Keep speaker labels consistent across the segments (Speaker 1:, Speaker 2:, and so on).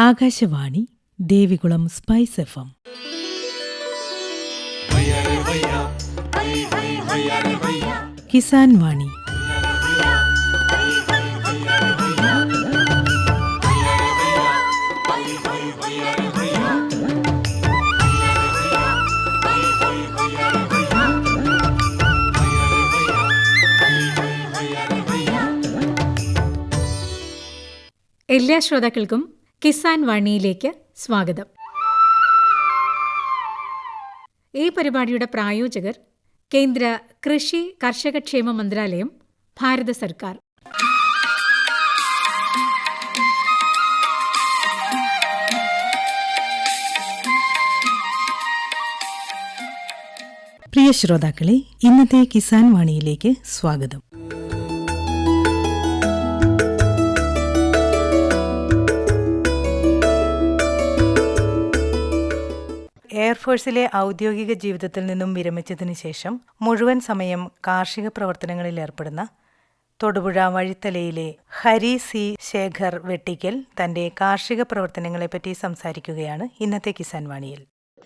Speaker 1: Akashvani Devikulam spice FM. Kisan വാണി.
Speaker 2: എല്ലാ ശ്രോതാക്കൾക്കും കിസാൻ വാണിയിലേക്ക് സ്വാഗതം. ഈ പരിപാടിയുടെ പ്രായോജകർ കേന്ദ്ര കൃഷി കർഷകക്ഷേമ മന്ത്രാലയം, ഭാരത സർക്കാർ.
Speaker 1: പ്രിയ ശ്രോതാക്കളെ, ഇന്നത്തെ കിസാൻ വാണിയിലേക്ക് സ്വാഗതം. എയർഫോഴ്സിലെ ഔദ്യോഗിക ജീവിതത്തിൽ നിന്നും വിരമിച്ചതിനു ശേഷം മുഴുവൻ സമയം കാർഷിക പ്രവർത്തനങ്ങളിൽ ഏർപ്പെടുന്ന തൊടുപുഴ വഴിത്തലയിലെ ഹരി സി ശേഖർ വെട്ടിക്കൽ തന്റെ കാർഷിക പ്രവർത്തനങ്ങളെപ്പറ്റി സംസാരിക്കുകയാണ് ഇന്നത്തെ കിസാൻ വാണിയിൽ.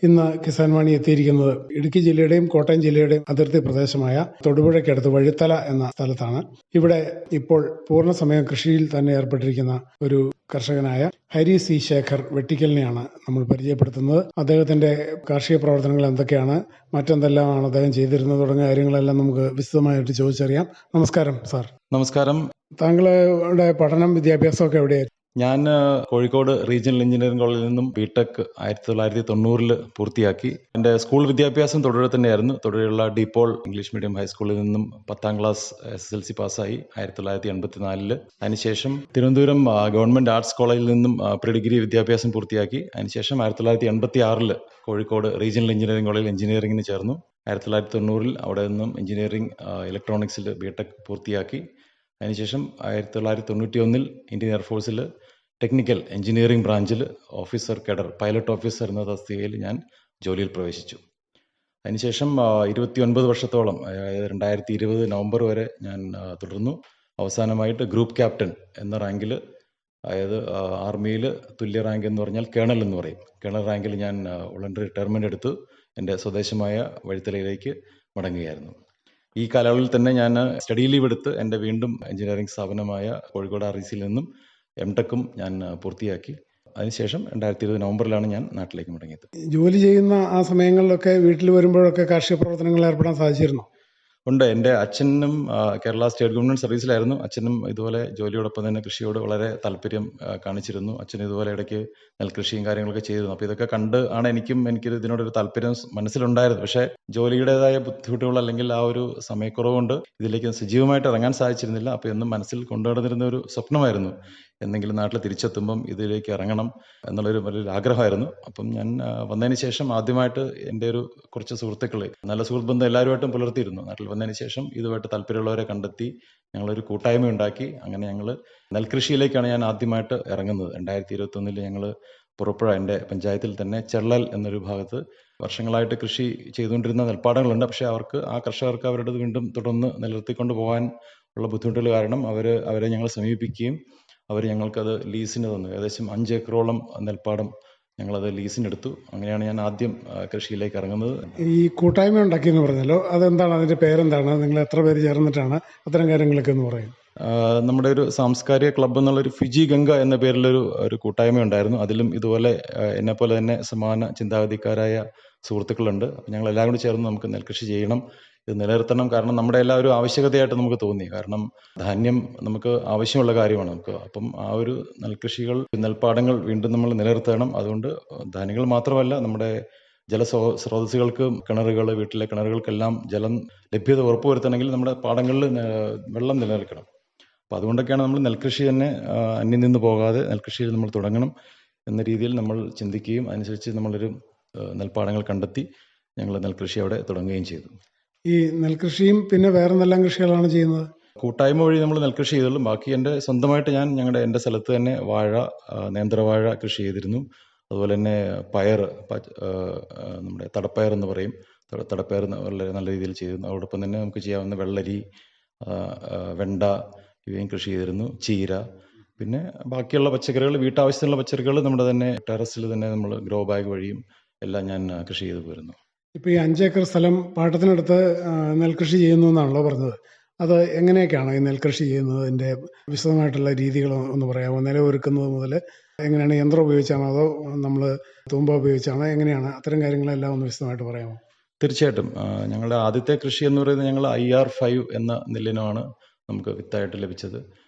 Speaker 3: ഇന്ന് കിസാൻ വാണി എത്തിയിരിക്കുന്നത് ഇടുക്കി ജില്ലയുടെയും കോട്ടയം ജില്ലയുടെയും അതിർത്തി പ്രദേശമായ തൊടുപുഴയ്ക്കടുത്ത് വഴിത്തല എന്ന സ്ഥലത്താണ്. ഇവിടെ ഇപ്പോൾ പൂർണ്ണസമയം കൃഷിയിൽ തന്നെ ഏർപ്പെട്ടിരിക്കുന്ന ഒരു കർഷകനായ ഹരി സി ശേഖർ വെട്ടിക്കലിനെയാണ് നമ്മൾ പരിചയപ്പെടുത്തുന്നത്. അദ്ദേഹത്തിന്റെ കാർഷിക പ്രവർത്തനങ്ങൾ എന്തൊക്കെയാണ്, മറ്റെന്തെല്ലാമാണ് അദ്ദേഹം ചെയ്തിരുന്നത് തുടങ്ങിയ കാര്യങ്ങളെല്ലാം നമുക്ക് വിശദമായിട്ട് ചോദിച്ചറിയാം. നമസ്കാരം സാർ.
Speaker 4: നമസ്കാരം.
Speaker 3: താങ്കളുടെ പഠനം വിദ്യാഭ്യാസമൊക്കെ എവിടെയായിരുന്നു?
Speaker 4: ഞാൻ കോഴിക്കോട് റീജിയണൽ എഞ്ചിനീയറിംഗ് കോളേജിൽ നിന്നും ബിടെക് 1990 പൂർത്തിയാക്കി. എൻ്റെ സ്കൂൾ വിദ്യാഭ്യാസം തൊടുപുഴ തന്നെയായിരുന്നു. തൊടുപുഴയുള്ള ഡിപ്പോൾ ഇംഗ്ലീഷ് മീഡിയം ഹൈസ്കൂളിൽ നിന്നും 10ാം ക്ലാസ് SSLC പാസ്സായി 1984. അതിനുശേഷം തിരുവനന്തപുരം ഗവൺമെൻറ് ആർട്സ് കോളേജിൽ നിന്നും പ്രീ ഡിഗ്രി വിദ്യാഭ്യാസം പൂർത്തിയാക്കി. അതിനുശേഷം 1986 കോഴിക്കോട് റീജിയണൽ എഞ്ചിനീയറിംഗ് കോളേജിൽ എഞ്ചിനീയറിംഗിന് ചേർന്നു. 1990 അവിടെ നിന്നും എഞ്ചിനീയറിംഗ് ഇലക്ട്രോണിക്സിൽ ബിടെക് പൂർത്തിയാക്കി. അതിനുശേഷം 1991 ഇന്ത്യൻ എയർഫോഴ്സിൽ ടെക്നിക്കൽ എഞ്ചിനീയറിംഗ് ബ്രാഞ്ചിൽ ഓഫീസർ കേഡർ പൈലറ്റ് ഓഫീസർ എന്ന തസ്തികയിൽ ഞാൻ ജോലിയിൽ പ്രവേശിച്ചു. അതിനുശേഷം 29 വർഷത്തോളം, 2020 നവംബർ വരെ ഞാൻ തുടർന്നു. അവസാനമായിട്ട് ഗ്രൂപ്പ് ക്യാപ്റ്റൻ എന്ന റാങ്കിൽ, അതായത് ആർമിയിൽ തുല്യ റാങ്ക് എന്ന് പറഞ്ഞാൽ കേണൽ എന്ന് പറയും, കേണൽ റാങ്കിൽ ഞാൻ വോളണ്ടറി റിട്ടയർമെൻ്റ് എടുത്തു എൻ്റെ സ്വദേശമായ വഴിത്തലയിലേക്ക് മടങ്ങുകയായിരുന്നു. ഈ കാലയളവിൽ തന്നെ ഞാൻ സ്റ്റഡി ലീവ് എടുത്ത് എൻ്റെ വീണ്ടും എഞ്ചിനീയറിംഗ് സ്ഥാപനമായ കോഴിക്കോട് RECയിൽ നിന്നും MTechഉം ഞാൻ പൂർത്തിയാക്കി. അതിനുശേഷം 2020 നവംബറിലാണ് ഞാൻ നാട്ടിലേക്ക് മടങ്ങിയത്.
Speaker 3: ജോലി ചെയ്യുന്ന ആ സമയങ്ങളിലൊക്കെ വീട്ടിൽ വരുമ്പോഴൊക്കെ കാർഷിക പ്രവർത്തനങ്ങളിൽ ഏർപ്പെടാൻ സാധിച്ചിരുന്നു?
Speaker 4: ഉണ്ട്. എൻ്റെ അച്ഛനും കേരള സ്റ്റേറ്റ് ഗവൺമെൻറ് സർവീസിലായിരുന്നു. അച്ഛനും ഇതുപോലെ ജോലിയോടൊപ്പം തന്നെ കൃഷിയോട് വളരെ താല്പര്യം കാണിച്ചിരുന്നു. അച്ഛൻ ഇതുപോലെ ഇടയ്ക്ക് നെൽകൃഷിയും കാര്യങ്ങളൊക്കെ ചെയ്തിരുന്നു. അപ്പോൾ ഇതൊക്കെ കണ്ട് ആണ് എനിക്ക് ഇതിനോടൊരു താല്പര്യം മനസ്സിലുണ്ടായിരുന്നു. പക്ഷേ ജോലിയുടേതായ ബുദ്ധിമുട്ടുകൾ അല്ലെങ്കിൽ ആ ഒരു സമയക്കുറവ് കൊണ്ട് ഇതിലേക്ക് സജീവമായിട്ട് ഇറങ്ങാൻ സാധിച്ചിരുന്നില്ല. അപ്പോൾ എന്നും മനസ്സിൽ കൊണ്ടുനടന്നിരുന്ന ഒരു സ്വപ്നമായിരുന്നു, എന്തെങ്കിലും നാട്ടിൽ തിരിച്ചെത്തുമ്പം ഇതിലേക്ക് ഇറങ്ങണം എന്നുള്ളൊരു വലിയൊരു ആഗ്രഹമായിരുന്നു. അപ്പം ഞാൻ വന്നതിന് ശേഷം ആദ്യമായിട്ട് എൻ്റെ ഒരു കുറച്ച് സുഹൃത്തുക്കൾ, നല്ല സുഹൃത്ത് ബന്ധം എല്ലാവരുമായിട്ടും പുലർത്തിയിരുന്നു. നാട്ടിൽ വന്നതിന് ശേഷം ഇതുമായിട്ട് താല്പര്യമുള്ളവരെ കണ്ടെത്തി ഞങ്ങളൊരു കൂട്ടായ്മ ഉണ്ടാക്കി. അങ്ങനെ ഞങ്ങൾ നെൽകൃഷിയിലേക്കാണ് ഞാൻ ആദ്യമായിട്ട് ഇറങ്ങുന്നത്. 2021 ഞങ്ങൾ പുറപ്പുഴ, എൻ്റെ പഞ്ചായത്തിൽ തന്നെ ചെള്ളൽ എന്നൊരു ഭാഗത്ത് വർഷങ്ങളായിട്ട് കൃഷി ചെയ്തുകൊണ്ടിരുന്ന നെൽപ്പാടങ്ങളുണ്ട്. പക്ഷേ ആ കർഷകർക്ക് അവരുടെ വീണ്ടും തുടർന്ന് നിലനിർത്തിക്കൊണ്ട് പോകാൻ ഉള്ള ബുദ്ധിമുട്ടുകൾ കാരണം അവരെ ഞങ്ങൾ സമീപിക്കുകയും അവർ ഞങ്ങൾക്കത് ലീസിന് തന്നു. ഏകദേശം 5 ഏക്കറോളം നെൽപ്പാടം ഞങ്ങളത് ലീസിനെടുത്തു. അങ്ങനെയാണ് ഞാൻ ആദ്യം കൃഷിയിലേക്ക് ഇറങ്ങുന്നത്.
Speaker 3: ഈ കൂട്ടായ്മ ഉണ്ടാക്കിയെന്ന് പറഞ്ഞല്ലോ, അതെന്താണ്, അതിൻ്റെ പേരെന്താണ്, നിങ്ങൾ എത്ര പേര് ചേർന്നിട്ടാണ് അത്തരം കാര്യങ്ങളൊക്കെ എന്ന് പറയും?
Speaker 4: നമ്മുടെ ഒരു സാംസ്കാരിക ക്ലബ്ബ് എന്നുള്ളൊരു ഫിജി ഗംഗ എന്ന പേരിലൊരു കൂട്ടായ്മ ഉണ്ടായിരുന്നു. അതിലും ഇതുപോലെ എന്നെപ്പോലെ തന്നെ സമാന ചിന്താഗതിക്കാരായ സുഹൃത്തുക്കളുണ്ട്. അപ്പം ഞങ്ങൾ എല്ലാവരും കൂടി ചേർന്ന് നമുക്ക് നെൽകൃഷി ചെയ്യണം, ഇത് നിലനിർത്തണം. കാരണം നമ്മുടെ എല്ലാ ഒരു ആവശ്യകതയായിട്ട് നമുക്ക് തോന്നി. കാരണം ധാന്യം നമുക്ക് ആവശ്യമുള്ള കാര്യമാണ് നമുക്ക്. അപ്പം ആ ഒരു നെൽപ്പാടങ്ങൾ വീണ്ടും നമ്മൾ നിലനിർത്തണം. അതുകൊണ്ട് ധാന്യങ്ങൾ മാത്രമല്ല, നമ്മുടെ ജലസ്രോതസ്സുകൾക്ക് വീട്ടിലെ കിണറുകൾക്കെല്ലാം ജലം ലഭ്യത ഉറപ്പുവരുത്തണമെങ്കിൽ നമ്മുടെ പാടങ്ങളിൽ വെള്ളം നിലനിൽക്കണം. അപ്പോൾ അതുകൊണ്ടൊക്കെയാണ് നമ്മൾ നെൽകൃഷി തന്നെ അന്യം നിന്ന് പോകാതെ നെൽകൃഷിയിൽ നമ്മൾ തുടങ്ങണം എന്ന രീതിയിൽ നമ്മൾ ചിന്തിക്കുകയും അതനുസരിച്ച് നമ്മളൊരു നെൽപ്പാടങ്ങൾ കണ്ടെത്തി ഞങ്ങൾ നെൽകൃഷി അവിടെ തുടങ്ങുകയും ചെയ്തു.
Speaker 3: ഈ നെൽകൃഷിയും പിന്നെ വേറെ എന്തെല്ലാം കൃഷികളാണ് ചെയ്യുന്നത്?
Speaker 4: കൂട്ടായ്മ വഴി നമ്മൾ നെൽകൃഷി ചെയ്തുള്ളൂ. ബാക്കി എൻ്റെ സ്വന്തമായിട്ട് ഞാൻ എൻ്റെ സ്ഥലത്ത് തന്നെ നേന്ത്രവാഴ കൃഷി ചെയ്തിരുന്നു. അതുപോലെ തന്നെ പയർ, നമ്മുടെ തടപ്പയർ എന്ന് പറയും, തടപ്പയർ വളരെ നല്ല രീതിയിൽ ചെയ്തിരുന്നു. അതോടൊപ്പം തന്നെ നമുക്ക് ചെയ്യാവുന്ന വെള്ളരി, വെണ്ട ഇവയും കൃഷി ചെയ്തിരുന്നു. ചീര, പിന്നെ ബാക്കിയുള്ള പച്ചക്കറികൾ, വീട്ടാവശ്യത്തിനുള്ള പച്ചക്കറികൾ നമ്മുടെ തന്നെ ടെറസിൽ തന്നെ നമ്മൾ ഗ്രോ ബാഗ് വഴിയും എല്ലാം ഞാൻ കൃഷി ചെയ്തു പോരുന്നു.
Speaker 3: ഇപ്പോൾ ഈ 5 ഏക്കർ സ്ഥലം പാട്ടത്തിനടുത്ത് നെൽകൃഷി ചെയ്യുന്നു എന്നാണല്ലോ പറഞ്ഞത്. അത് എങ്ങനെയൊക്കെയാണ് ഈ നെൽകൃഷി ചെയ്യുന്നതിൻ്റെ വിശദമായിട്ടുള്ള രീതികൾ ഒന്ന് പറയാമോ? നിലമൊരുക്കുന്നത് മുതൽ എങ്ങനെയാണ്, യന്ത്രം ഉപയോഗിച്ചാണോ അതോ നമ്മൾ തൂമ്പ ഉപയോഗിച്ചാണോ, എങ്ങനെയാണ് അത്തരം കാര്യങ്ങളെല്ലാം ഒന്ന് വിശദമായിട്ട് പറയാമോ?
Speaker 4: തീർച്ചയായിട്ടും. ഞങ്ങളുടെ ആദ്യത്തെ കൃഷി എന്ന് പറയുന്നത് ഞങ്ങൾ IR5 എന്ന നെല്ലിനമാണ് നമുക്ക് വിത്തായിട്ട് ലഭിച്ചത്.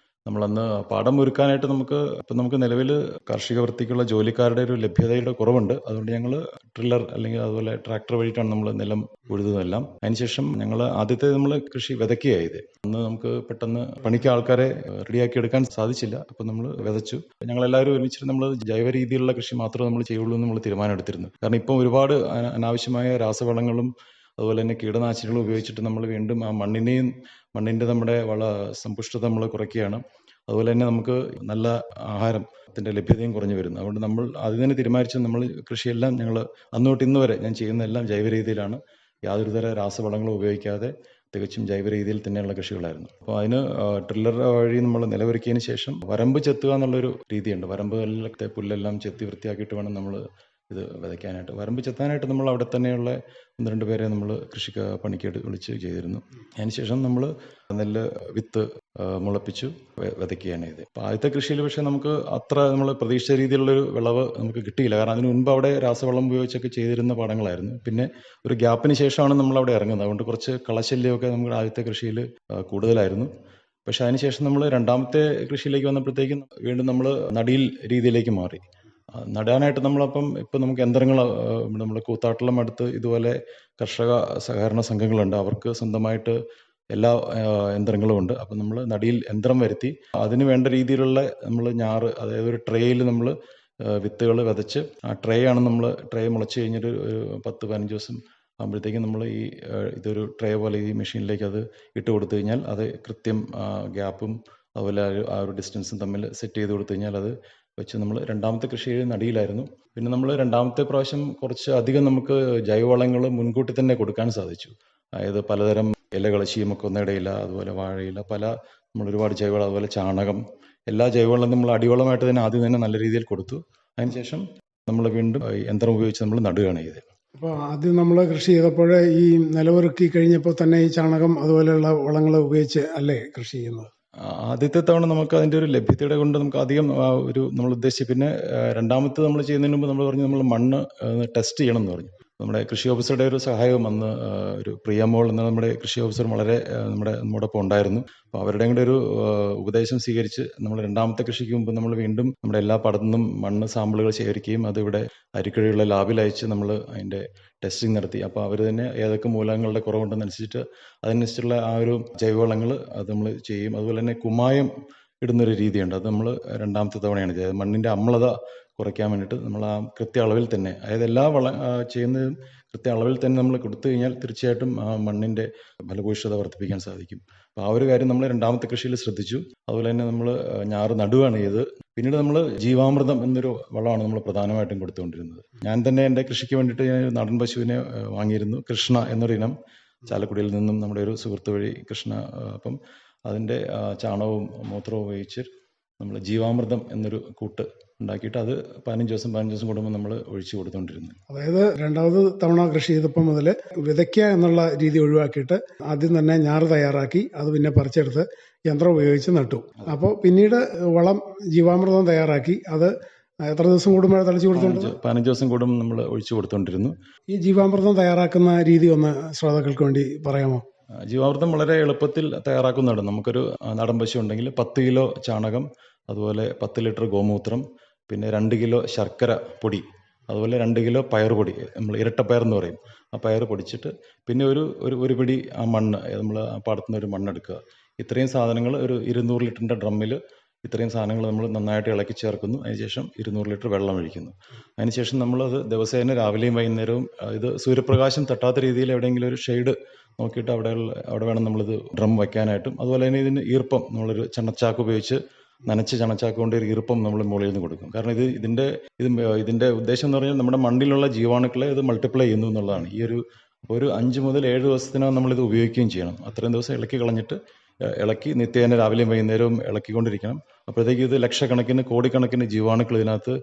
Speaker 4: നമ്മളന്ന് പാടം ഒരുക്കാനായിട്ട് നമുക്ക് നിലവിൽ കാർഷിക വൃത്തിക്കുള്ള ജോലിക്കാരുടെ ഒരു ലഭ്യതയുടെ കുറവുണ്ട്. അതുകൊണ്ട് ഞങ്ങൾ ട്രില്ലർ അല്ലെങ്കിൽ അതുപോലെ ട്രാക്ടർ വഴിയിട്ടാണ് നമ്മൾ നിലം ഉഴുതുന്നതെല്ലാം. അതിനുശേഷം ഞങ്ങൾ ആദ്യത്തെ കൃഷി വിതയ്ക്കുകയായത്. അന്ന് നമുക്ക് പെട്ടെന്ന് പണിക്ക് ആൾക്കാരെ റെഡിയാക്കി എടുക്കാൻ സാധിച്ചില്ല. അപ്പോൾ നമ്മൾ വിതച്ചു. ഞങ്ങളെല്ലാവരും ഒരുമിച്ചിട്ട് നമ്മൾ ജൈവ രീതിയിലുള്ള കൃഷി മാത്രമേ നമ്മൾ ചെയ്യുള്ളൂ എന്ന് നമ്മൾ തീരുമാനമെടുത്തിരുന്നു. കാരണം ഇപ്പം ഒരുപാട് അനാവശ്യമായ രാസവളങ്ങളും അതുപോലെ തന്നെ കീടനാശിനികളും ഉപയോഗിച്ചിട്ട് നമ്മൾ വീണ്ടും ആ മണ്ണിൻ്റെ നമ്മുടെ സമ്പുഷ്ടത നമ്മൾ കുറയ്ക്കുകയാണ്. അതുപോലെ തന്നെ നമുക്ക് നല്ല ആഹാരത്തിൻ്റെ ലഭ്യതയും കുറഞ്ഞു വരുന്നു. അതുകൊണ്ട് നമ്മൾ ആദ്യം തന്നെ തീരുമാനിച്ചു, നമ്മൾ കൃഷിയെല്ലാം ഞങ്ങൾ അന്ന് തൊട്ട് ഇന്ന് വരെ ഞാൻ ചെയ്യുന്നതെല്ലാം ജൈവ രീതിയിലാണ്. യാതൊരുതര രാസവളങ്ങളും ഉപയോഗിക്കാതെ തികച്ചും ജൈവ രീതിയിൽ തന്നെയുള്ള കൃഷികളായിരുന്നു. അപ്പോൾ അതിന് ട്രില്ലർ വഴി നമ്മൾ നിലവൊരുക്കിയതിന് ശേഷം വരമ്പ് ചെത്തുക എന്നുള്ളൊരു രീതിയുണ്ട്. വരമ്പുകളിലത്തെ പുല്ലെല്ലാം ചെത്തി വൃത്തിയാക്കിയിട്ട് വേണം നമ്മൾ ഇത് വിതയ്ക്കാനായിട്ട്. വരമ്പ് ചെത്താനായിട്ട് നമ്മൾ അവിടെ തന്നെയുള്ള 1-2 പേരെ നമ്മൾ കൃഷിക്ക് പണിക്ക് വിളിച്ച് ചെയ്തിരുന്നു. അതിനുശേഷം നമ്മൾ നെല്ല് വിത്ത് മുളപ്പിച്ചു വിതയ്ക്കുകയാണ് ചെയ്തത്. അപ്പോൾ ആദ്യത്തെ കൃഷിയിൽ പക്ഷേ നമുക്ക് അത്ര നമ്മൾ പ്രതീക്ഷിച്ച രീതിയിലുള്ളൊരു വിളവ് നമുക്ക് കിട്ടിയില്ല. കാരണം അതിന് മുൻപ് അവിടെ രാസവളം ഉപയോഗിച്ചൊക്കെ ചെയ്തിരുന്ന പാടങ്ങളായിരുന്നു. പിന്നെ ഒരു ഗ്യാപ്പിന് ശേഷമാണ് നമ്മൾ അവിടെ ഇറങ്ങുന്നത്. അതുകൊണ്ട് കുറച്ച് കളശല്യമൊക്കെ നമ്മുടെ ആദ്യത്തെ കൃഷിയിൽ കൂടുതലായിരുന്നു. പക്ഷേ അതിനുശേഷം നമ്മൾ രണ്ടാമത്തെ കൃഷിയിലേക്ക് വന്നപ്പോഴത്തേക്കും വീണ്ടും നമ്മൾ നടീൽ രീതിയിലേക്ക് മാറി. നടാനായിട്ട് ഇപ്പം നമുക്ക് യന്ത്രങ്ങൾ, നമ്മൾ കൂത്താട്ടളം അടുത്ത് ഇതുപോലെ കർഷക സഹകരണ സംഘങ്ങളുണ്ട്. അവർക്ക് സ്വന്തമായിട്ട് എല്ലാ യന്ത്രങ്ങളും ഉണ്ട്. അപ്പം നമ്മൾ നടിയിൽ യന്ത്രം വരുത്തി അതിന് വേണ്ട രീതിയിലുള്ള നമ്മൾ ഞാറ്, അതായത് ഒരു ട്രേയിൽ നമ്മൾ വിത്തുകൾ വിതച്ച് ആ ട്രേ മുളച്ച് കഴിഞ്ഞിട്ട് ഒരു 10-15 ദിവസം ആകുമ്പോഴത്തേക്കും നമ്മൾ ഇതൊരു ട്രേ പോലെ ഈ മെഷീനിലേക്ക് അത് ഇട്ട് കൊടുത്തു കഴിഞ്ഞാൽ അത് കൃത്യം ഗ്യാപ്പും അതുപോലെ ആ ഒരു ഡിസ്റ്റൻസും തമ്മിൽ സെറ്റ് ചെയ്ത് കൊടുത്തു കഴിഞ്ഞാൽ അത് വെച്ച് നമ്മൾ രണ്ടാമത്തെ കൃഷി നടിയിലായിരുന്നു. പിന്നെ നമ്മൾ രണ്ടാമത്തെ പ്രാവശ്യം കുറച്ച് അധികം നമുക്ക് ജൈവവളങ്ങൾ മുൻകൂട്ടി തന്നെ കൊടുക്കാൻ സാധിച്ചു. അതായത് പലതരം ഇലകൾ, ചീമക്കൊന്നയുടെ ഇല, അതുപോലെ വാഴയില, നമ്മൾ ഒരുപാട് ജൈവവളം, അതുപോലെ ചാണകം, എല്ലാ ജൈവവളം നമ്മൾ അടിവളമായിട്ട് തന്നെ ആദ്യം തന്നെ നല്ല രീതിയിൽ കൊടുത്തു. അതിനുശേഷം നമ്മൾ വീണ്ടും യന്ത്രം ഉപയോഗിച്ച് നമ്മൾ നടുകയാണ് ചെയ്തത്.
Speaker 3: അപ്പോൾ ആദ്യം നമ്മൾ കൃഷി ചെയ്തപ്പോൾ ഈ നിലവൊരുക്കി കഴിഞ്ഞപ്പോൾ തന്നെ ഈ ചാണകം അതുപോലെയുള്ള വളങ്ങൾ ഉപയോഗിച്ച് അല്ലേ കൃഷി ചെയ്യുന്നത്?
Speaker 4: ആദ്യത്തെ തവണ നമുക്ക് അതിൻ്റെ ഒരു ലഭ്യതയുടെ കൊണ്ട് നമുക്ക് അധികം നമ്മൾ ഉദ്ദേശിച്ചു. പിന്നെ രണ്ടാമത്തെ നമ്മൾ ചെയ്യുന്നതിന് മുമ്പ് നമ്മൾ പറഞ്ഞു നമ്മൾ മണ്ണ് ടെസ്റ്റ് ചെയ്യണം എന്ന് പറഞ്ഞു. നമ്മുടെ കൃഷി ഓഫീസറുടെ ഒരു സഹായവും അന്ന് ഒരു പ്രിയമോൾ എന്ന നമ്മുടെ കൃഷി ഓഫീസർ വളരെ നമ്മോടൊപ്പം ഉണ്ടായിരുന്നു. അപ്പോൾ അവരുടെ കൂടെ ഒരു ഉപദേശം സ്വീകരിച്ച് നമ്മൾ രണ്ടാമത്തെ കൃഷിക്ക് മുമ്പ് നമ്മൾ വീണ്ടും നമ്മുടെ എല്ലാ പാടത്തു നിന്നും മണ്ണ് സാമ്പിളുകൾ ശേഖരിക്കുകയും അതിവിടെ അരിക്കഴിയുള്ള ലാബിൽ അയച്ച് നമ്മൾ അതിൻ്റെ ടെസ്റ്റിംഗ് നടത്തി. അപ്പോൾ അവർ തന്നെ ഏതൊക്കെ മൂലകങ്ങളുടെ കുറവുണ്ടെന്നനുസരിച്ചിട്ട് അതിനനുസരിച്ചുള്ള ആ ഒരു ജൈവവളങ്ങൾ അത് നമ്മൾ ചെയ്യും. അതുപോലെ തന്നെ കുമ്മായം ഇടുന്നൊരു രീതിയുണ്ട്. അത് നമ്മൾ രണ്ടാമത്തെ തവണയാണ് ചെയ്തത്. മണ്ണിൻ്റെ അമ്ലത കുറയ്ക്കാൻ വേണ്ടിയിട്ട് നമ്മൾ ആ കൃത്യ അളവിൽ തന്നെ, അതായത് എല്ലാ ചെയ്യുന്നതും കൃത്യ അളവിൽ തന്നെ നമ്മൾ കൊടുത്തു കഴിഞ്ഞാൽ തീർച്ചയായിട്ടും ആ മണ്ണിൻ്റെ ഫലഭൂയിഷ്ഠത വർദ്ധിപ്പിക്കാൻ സാധിക്കും. അപ്പോൾ ആ ഒരു കാര്യം നമ്മൾ രണ്ടാമത്തെ കൃഷിയിൽ ശ്രദ്ധിച്ചു. അതുപോലെ തന്നെ നമ്മൾ ഞാറ് നടുകയാണ് ചെയ്തത്. പിന്നീട് നമ്മൾ ജീവാമൃതം എന്നൊരു വളമാണ് നമ്മൾ പ്രധാനമായിട്ടും കൊടുത്തുകൊണ്ടിരുന്നത്. ഞാൻ തന്നെ എൻ്റെ കൃഷിക്ക് വേണ്ടിയിട്ട് ഞാൻ നാടൻ പശുവിനെ വാങ്ങിയിരുന്നു. കൃഷ്ണ എന്നൊരു ഇനം ചാലക്കുടിയിൽ നിന്നും നമ്മുടെ ഒരു സുഹൃത്ത് വഴി കൃഷ്ണ. അപ്പം അതിൻ്റെ ചാണകവും മൂത്രവും ഉപയോഗിച്ച് നമ്മൾ ജീവാമൃതം എന്നൊരു കൂട്ട് ഉണ്ടാക്കിയിട്ട് അത് 15 ദിവസം കൂടുമ്പോൾ നമ്മൾ ഒഴിച്ചു കൊടുത്തുകൊണ്ടിരുന്നു.
Speaker 3: അതായത് രണ്ടാമത് തവണ കൃഷി ചെയ്തപ്പോൾ മുതൽ വിതയ്ക്കുക എന്നുള്ള രീതി ഒഴിവാക്കിയിട്ട് ആദ്യം തന്നെ ഞാറ് തയ്യാറാക്കി അത് പിന്നെ പറിച്ചെടുത്ത് യന്ത്രം ഉപയോഗിച്ച് നട്ടു. അപ്പോൾ പിന്നീട് വളം ജീവാമൃതം തയ്യാറാക്കി അത് എത്ര ദിവസം കൂടുമ്പോൾ തളിച്ചു കൊടുത്തോണ്ട്?
Speaker 4: 15 ദിവസം കൂടുമ്പോൾ നമ്മൾ ഒഴിച്ചു കൊടുത്തുകൊണ്ടിരുന്നു.
Speaker 3: ഈ ജീവാമൃതം തയ്യാറാക്കുന്ന രീതി ഒന്ന് ശ്രോതാക്കൾക്ക് വേണ്ടി പറയാമോ?
Speaker 4: ജീവാമൃതം വളരെ എളുപ്പത്തിൽ തയ്യാറാക്കുന്നതാണ്. നമുക്കൊരു നാടൻ പശു ഉണ്ടെങ്കിൽ 10 കിലോ ചാണകം, അതുപോലെ 10 ലിറ്റർ ഗോമൂത്രം, പിന്നെ 2 കിലോ ശർക്കര പൊടി, അതുപോലെ 2 കിലോ പയറുപൊടി, നമ്മൾ ഇരട്ടപ്പയർ എന്ന് പറയും, ആ പയർ പൊടിച്ചിട്ട് പിന്നെ ഒരു പിടി ആ മണ്ണ്, നമ്മൾ ആ പാടത്തുനിന്ന് ഒരു മണ്ണെടുക്കുക. ഇത്രയും സാധനങ്ങൾ ഒരു 200 ലിറ്ററിൻ്റെ ഡ്രമ്മിൽ ഇത്രയും സാധനങ്ങൾ നമ്മൾ നന്നായിട്ട് ഇളക്കി ചേർക്കുന്നു. അതിനുശേഷം 200 ലിറ്റർ വെള്ളം ഒഴിക്കുന്നു. അതിനുശേഷം നമ്മളത് ദിവസേന രാവിലെയും വൈകുന്നേരവും ഇത് സൂര്യപ്രകാശം തട്ടാത്ത രീതിയിൽ എവിടെയെങ്കിലും ഒരു ഷെയ്ഡ് നോക്കിയിട്ട് അവിടെ വേണം നമ്മളിത് ഡ്രം വയ്ക്കാനായിട്ടും. അതുപോലെ തന്നെ ഇതിന് ഈർപ്പം നമ്മളൊരു ചണച്ചാക്ക് ഉപയോഗിച്ച് നനച്ച് ചണച്ചാക്ക് കൊണ്ട് ഒരു ഈർപ്പം നമ്മൾ മുകളിൽ നിന്ന് കൊടുക്കും. കാരണം ഇതിൻ്റെ ഉദ്ദേശം എന്ന് പറഞ്ഞാൽ നമ്മുടെ മണ്ണിലുള്ള ജീവാണുക്കളെ ഇത് മൾട്ടിപ്ലൈ ചെയ്യുന്നു എന്നുള്ളതാണ്. ഒരു 5 മുതൽ 7 ദിവസത്തിനകം നമ്മളിത് ഉപയോഗിക്കുകയും ചെയ്യണം. അത്രയും ദിവസം ഇളക്കി കളഞ്ഞിട്ട് ഇളക്കി നിത്യേന രാവിലെയും വൈകുന്നേരവും ഇളക്കിക്കൊണ്ടിരിക്കണം. അപ്പോഴത്തേക്ക് ഇത് ലക്ഷക്കണക്കിന് കോടിക്കണക്കിന് ജീവാണുക്കൾ ഇതിനകത്ത്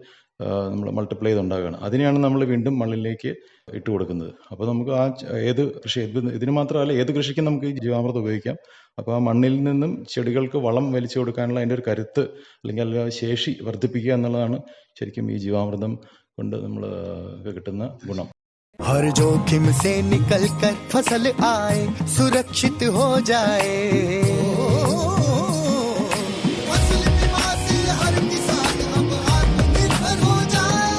Speaker 4: നമ്മൾ മൾട്ടിപ്ലൈ ചെയ്തുണ്ടാകുകയാണ്. അതിനെയാണ് നമ്മൾ വീണ്ടും മണ്ണിലേക്ക് ഇട്ട് കൊടുക്കുന്നത്. അപ്പോൾ നമുക്ക് ഏത് കൃഷി ഇതിന് മാത്രമല്ല ഏത് കൃഷിക്കും നമുക്ക് ഈ ജീവാമൃതം ഉപയോഗിക്കാം. അപ്പോൾ ആ മണ്ണിൽ നിന്നും ചെടികൾക്ക് വളം വലിച്ചു കൊടുക്കാനുള്ള അതിൻ്റെ ഒരു കരുത്ത് അല്ലെങ്കിൽ അതിൻ്റെ ശേഷി വർദ്ധിപ്പിക്കുക എന്നുള്ളതാണ് ശരിക്കും ഈ ജീവാമൃതം കൊണ്ട് നമ്മൾ കിട്ടുന്ന ഗുണം.
Speaker 5: हर जोखिम से निकल कर फसल आए, सुरक्षित हो जाए। फसल बीमा से हर किसान अब आत्मनिर्भर हो जाए।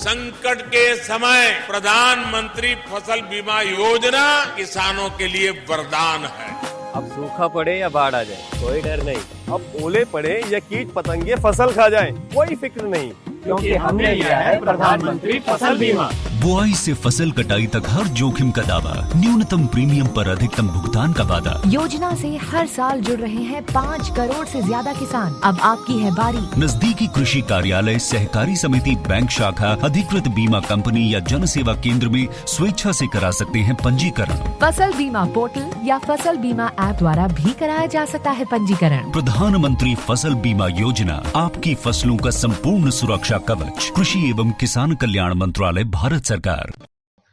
Speaker 6: संकट के समय प्रधानमंत्री फसल बीमा योजना किसानों के लिए वरदान है।
Speaker 7: अब सूखा पड़े या बाढ़ आ जाए कोई डर नहीं, अब ओले पड़े या कीट पतंगे फसल खा जाए कोई फिक्र नहीं, क्योंकि हमने लिया है प्रधानमंत्री फसल बीमा।
Speaker 8: बुआई से फसल कटाई तक हर जोखिम का दावा, न्यूनतम प्रीमियम पर अधिकतम भुगतान का वादा।
Speaker 9: योजना से हर साल जुड़ रहे हैं 5 करोड़ से ज्यादा किसान। अब आपकी है बारी।
Speaker 8: नजदीकी कृषि कार्यालय, सहकारी समिति, बैंक शाखा, अधिकृत बीमा कंपनी या जन सेवा केंद्र में स्वेच्छा से करा सकते हैं पंजीकरण।
Speaker 9: फसल बीमा पोर्टल या फसल बीमा ऐप द्वारा भी कराया जा सकता है पंजीकरण।
Speaker 8: प्रधानमंत्री फसल बीमा योजना, आपकी फसलों का संपूर्ण सुरक्षा कवच। कृषि एवं किसान कल्याण मंत्रालय, भारत सरकार।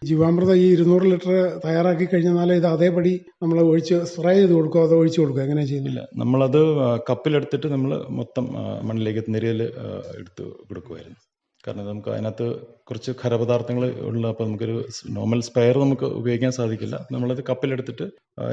Speaker 3: ജീവാമൃതം ഈ 200 ലിറ്റർ തയ്യാറാക്കി കഴിഞ്ഞാൽ ഇത് അതേപടി നമ്മൾ ഒഴിച്ച് സ്പ്രേ ചെയ്ത് കൊടുക്കുക, അതോ ഒഴിച്ചു കൊടുക്കുക, എങ്ങനെയാണ് ചെയ്യുന്നില്ല?
Speaker 4: നമ്മളത് കപ്പിലെടുത്തിട്ട് നമ്മൾ മൊത്തം മണ്ണിലേക്ക് നിരയിൽ എടുത്ത് കൊടുക്കുമായിരുന്നു. കാരണം നമുക്ക് അതിനകത്ത് കുറച്ച് ഖരപദാർത്ഥങ്ങൾ ഉള്ള, അപ്പോൾ നമുക്കൊരു നോർമൽ സ്പെയർ നമുക്ക് ഉപയോഗിക്കാൻ സാധിക്കില്ല. നമ്മളത് കപ്പിലെടുത്തിട്ട്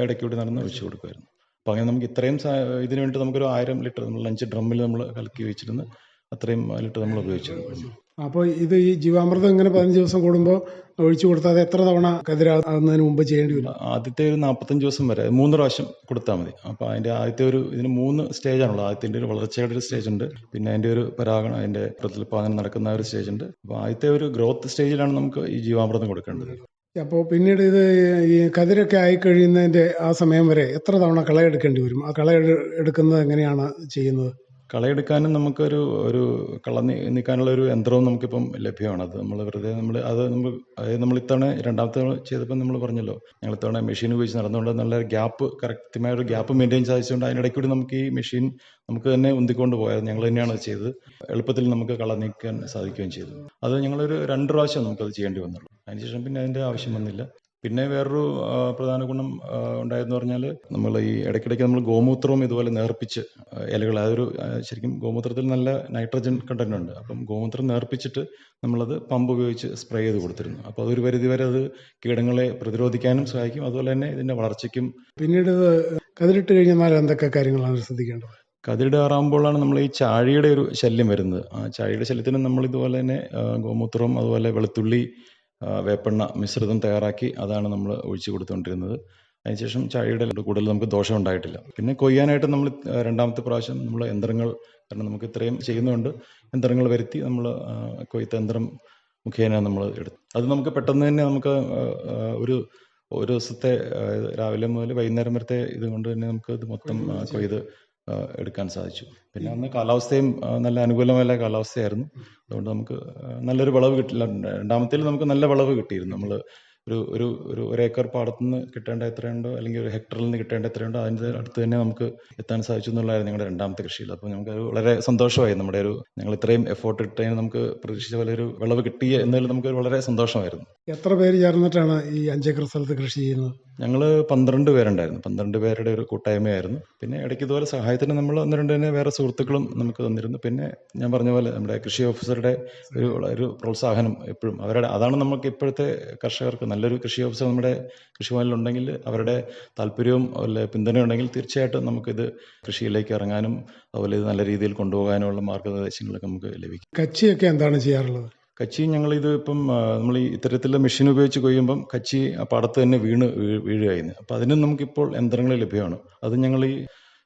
Speaker 4: ഇടയ്ക്കൂടി നടന്ന് ഒഴിച്ചു കൊടുക്കുമായിരുന്നു. അപ്പോൾ അങ്ങനെ നമുക്ക് ഇത്രയും ഇതിനു വേണ്ടി നമുക്കൊരു 1000 ലിറ്റർ നമ്മൾ ലഞ്ച് ഡ്രമ്മിൽ നമ്മൾ കലക്കി വെച്ചിരുന്ന് അത്രയും ലിറ്റർ നമ്മൾ ഉപയോഗിച്ചിരുന്നു.
Speaker 3: അപ്പോൾ ഇത് ഈ ജീവാമൃതം ഇങ്ങനെ 15 ദിവസം കൂടുമ്പോൾ ഒഴിച്ചു കൊടുത്താൽ അത് എത്ര തവണ കതിരാകുന്നതിന് മുമ്പ് ചെയ്യേണ്ടി വരും?
Speaker 4: ആദ്യത്തെ ഒരു 45 ദിവസം വരെ 3 പ്രാവശ്യം കൊടുത്താൽ മതി. അപ്പോൾ അതിൻ്റെ ആദ്യത്തെ ഇതിന് 3 സ്റ്റേജാണുള്ളത്. ആദ്യത്തിൻ്റെ ഒരു വളർച്ചയുടെ ഒരു സ്റ്റേജ് ഉണ്ട്, പിന്നെ അതിൻ്റെ ഒരു പരാഗണം, അതിൻ്റെ പ്രത്യുൽപാദനം നടക്കുന്ന ഒരു സ്റ്റേജ് ഉണ്ട്. അപ്പോൾ ആദ്യത്തെ ഒരു ഗ്രോത്ത് സ്റ്റേജിലാണ് നമുക്ക് ഈ ജീവാമൃതം കൊടുക്കേണ്ടത്.
Speaker 3: അപ്പോൾ പിന്നീട് ഇത് ഈ കതിരൊക്കെ ആയിക്കഴിയുന്നതിൻ്റെ ആ സമയം വരെ എത്ര തവണ കളയെടുക്കേണ്ടി വരും? ആ കളയെടുക്കുന്നത് എങ്ങനെയാണ് ചെയ്യുന്നത്?
Speaker 4: കളയെടുക്കാനും നമുക്കൊരു കള നീക്കാനുള്ള ഒരു യന്ത്രവും നമുക്കിപ്പം ലഭ്യമാണ്. അത് നമ്മൾ വെറുതെ നമ്മൾ ഇത്തവണ രണ്ടാമത്തെ ചെയ്തപ്പോൾ നമ്മൾ പറഞ്ഞല്ലോ, ഞങ്ങൾ ഇത്തവണ മെഷീൻ ഉപയോഗിച്ച് നടന്നുകൊണ്ട് നല്ല ഗ്യാപ്പ്, കൃത്യമായ ഒരു ഗ്യാപ്പ് മെയിൻറ്റെയിൻ സാധിച്ചുകൊണ്ട് അതിനിടയ്ക്കൂടി നമുക്ക് ഈ മെഷീൻ നമുക്ക് തന്നെ ഉന്തിക്കൊണ്ട് പോയത്. ഞങ്ങൾ തന്നെയാണ് ചെയ്തത്. എളുപ്പത്തിൽ നമുക്ക് കള നീക്കാൻ സാധിക്കുകയും ചെയ്തു. അത് ഞങ്ങളൊരു 2 പ്രാവശ്യം നമുക്കത് ചെയ്യേണ്ടി വന്നുള്ളൂ. അതിനുശേഷം പിന്നെ അതിൻ്റെ ആവശ്യം വന്നില്ല. പിന്നെ വേറൊരു പ്രധാന ഗുണം ഉണ്ടായെന്ന് പറഞ്ഞാൽ, നമ്മൾ ഈ ഇടയ്ക്കിടയ്ക്ക് നമ്മൾ ഗോമൂത്രവും ഇതുപോലെ നേർപ്പിച്ച് ഇലകൾ, അതൊരു ശരിക്കും ഗോമൂത്രത്തിൽ നല്ല നൈട്രജൻ കണ്ടന്റ് ഉണ്ട്. അപ്പം ഗോമൂത്രം നേർപ്പിച്ചിട്ട് നമ്മളത് പമ്പ് ഉപയോഗിച്ച് സ്പ്രേ ചെയ്ത് കൊടുത്തിരുന്നു. അപ്പോൾ അതൊരു പരിധിവരെ അത് കീടങ്ങളെ പ്രതിരോധിക്കാനും സഹായിക്കും, അതുപോലെ തന്നെ ഇതിൻ്റെ വളർച്ചയ്ക്കും.
Speaker 3: പിന്നീട് കതിരിട്ട് കഴിഞ്ഞാൽ എന്തൊക്കെ കാര്യങ്ങളാണ് ശ്രദ്ധിക്കേണ്ടത്?
Speaker 4: കതിരിടാറാകുമ്പോഴാണ് നമ്മൾ ഈ ചാഴിയുടെ ഒരു ശല്യം വരുന്നത്. ആ ചാഴിയുടെ ശല്യത്തിന് നമ്മൾ ഇതുപോലെ തന്നെ ഗോമൂത്രം, അതുപോലെ വെളുത്തുള്ളി, വേപ്പെണ്ണ മിശ്രിതം തയ്യാറാക്കി അതാണ് നമ്മൾ ഒഴിച്ചു കൊടുത്തുകൊണ്ടിരുന്നത്. അതിനുശേഷം ചാഴിയുടെ കൂടുതൽ നമുക്ക് ദോഷം ഉണ്ടായിട്ടില്ല. പിന്നെ കൊയ്യാനായിട്ട് നമ്മൾ രണ്ടാമത്തെ പ്രാവശ്യം നമ്മൾ യന്ത്രങ്ങൾ, കാരണം നമുക്ക് ഇത്രയും ചെയ്യുന്നതുകൊണ്ട് യന്ത്രങ്ങൾ വരുത്തി നമ്മൾ കൊയ്ത്ത് യന്ത്രം മുഖേന നമ്മൾ എടുത്തു. അത് നമുക്ക് പെട്ടെന്ന് തന്നെ നമുക്ക് ഒരു ദിവസത്തെ രാവിലെ മുതൽ വൈകുന്നേരം വരത്തെ ഇത് കൊണ്ട് തന്നെ നമുക്ക് ഇത് മൊത്തം കൊയ്ത് എടുക്കാൻ സാധിച്ചു. പിന്നെ അന്ന് കാലാവസ്ഥയും നല്ല അനുകൂലമായ കാലാവസ്ഥയായിരുന്നു. അതുകൊണ്ട് നമുക്ക് നല്ലൊരു വിളവ് കിട്ടില്ല. രണ്ടാമത്തേൽ നമുക്ക് നല്ല വിളവ് കിട്ടിയിരുന്നു. നമ്മൾ ഒരു ഏക്കർ പാടത്തു നിന്ന് കിട്ടേണ്ട എത്രയുണ്ടോ, അല്ലെങ്കിൽ ഒരു ഹെക്ടറിൽ നിന്ന് കിട്ടേണ്ട എത്രയുണ്ടോ അതിൻ്റെ അടുത്ത് തന്നെ നമുക്ക് എത്താൻ സാധിച്ചു എന്നുള്ളതായിരുന്നു ഞങ്ങളുടെ രണ്ടാമത്തെ കൃഷിയിൽ. അപ്പോൾ നമുക്ക് വളരെ സന്തോഷമായി. ഞങ്ങൾ ഇത്രയും എഫോർട്ട് ഇട്ടതിന് നമുക്ക് പ്രതീക്ഷിച്ച പോലെ ഒരു വിളവ് കിട്ടി എന്നതിൽ നമുക്ക് വളരെ സന്തോഷമായിരുന്നു.
Speaker 3: എത്ര പേര് ചേർന്നിട്ടാണ് ഈ 5 ഏക്കർ സ്ഥലത്ത് കൃഷി ചെയ്യുന്നത്?
Speaker 4: ഞങ്ങൾ 12 പേരുണ്ടായിരുന്നു. 12 പേരുടെ ഒരു കൂട്ടായ്മയായിരുന്നു. പിന്നെ ഇടയ്ക്ക് ഇതുപോലെ സഹായത്തിന് നമ്മൾ 1-2 തന്നെ വേറെ സുഹൃത്തുക്കളും നമുക്ക് തന്നിരുന്നു. പിന്നെ ഞാൻ പറഞ്ഞ പോലെ നമ്മുടെ കൃഷി ഓഫീസറുടെ ഒരു പ്രോത്സാഹനം എപ്പോഴും അതാണ് നമുക്ക് ഇപ്പോഴത്തെ കർഷകർക്ക്. നല്ലൊരു കൃഷി ഓഫീസർ നമ്മുടെ കൃഷിഭവനിലുണ്ടെങ്കിൽ അവരുടെ താല്പര്യവും അതുപോലെ പിന്തുണയുണ്ടെങ്കിൽ തീർച്ചയായിട്ടും നമുക്കിത് കൃഷിയിലേക്ക് ഇറങ്ങാനും അതുപോലെ ഇത് നല്ല രീതിയിൽ കൊണ്ടുപോകാനുമുള്ള മാർഗ്ഗനിർദ്ദേശങ്ങളൊക്കെ നമുക്ക് ലഭിക്കും.
Speaker 3: കച്ചിയൊക്കെ എന്താണ് ചെയ്യാറുള്ളത്?
Speaker 4: കച്ചി ഞങ്ങളിത് ഇപ്പം നമ്മൾ ഈ ഇത്തരത്തിലുള്ള മെഷീൻ ഉപയോഗിച്ച് കൊയ്യുമ്പം കച്ചി ആ പാടത്ത് തന്നെ വീഴുകയായിരുന്നു. അപ്പം അതിനും നമുക്കിപ്പോൾ യന്ത്രങ്ങൾ ലഭ്യമാണ്. അത് ഞങ്ങൾ ഈ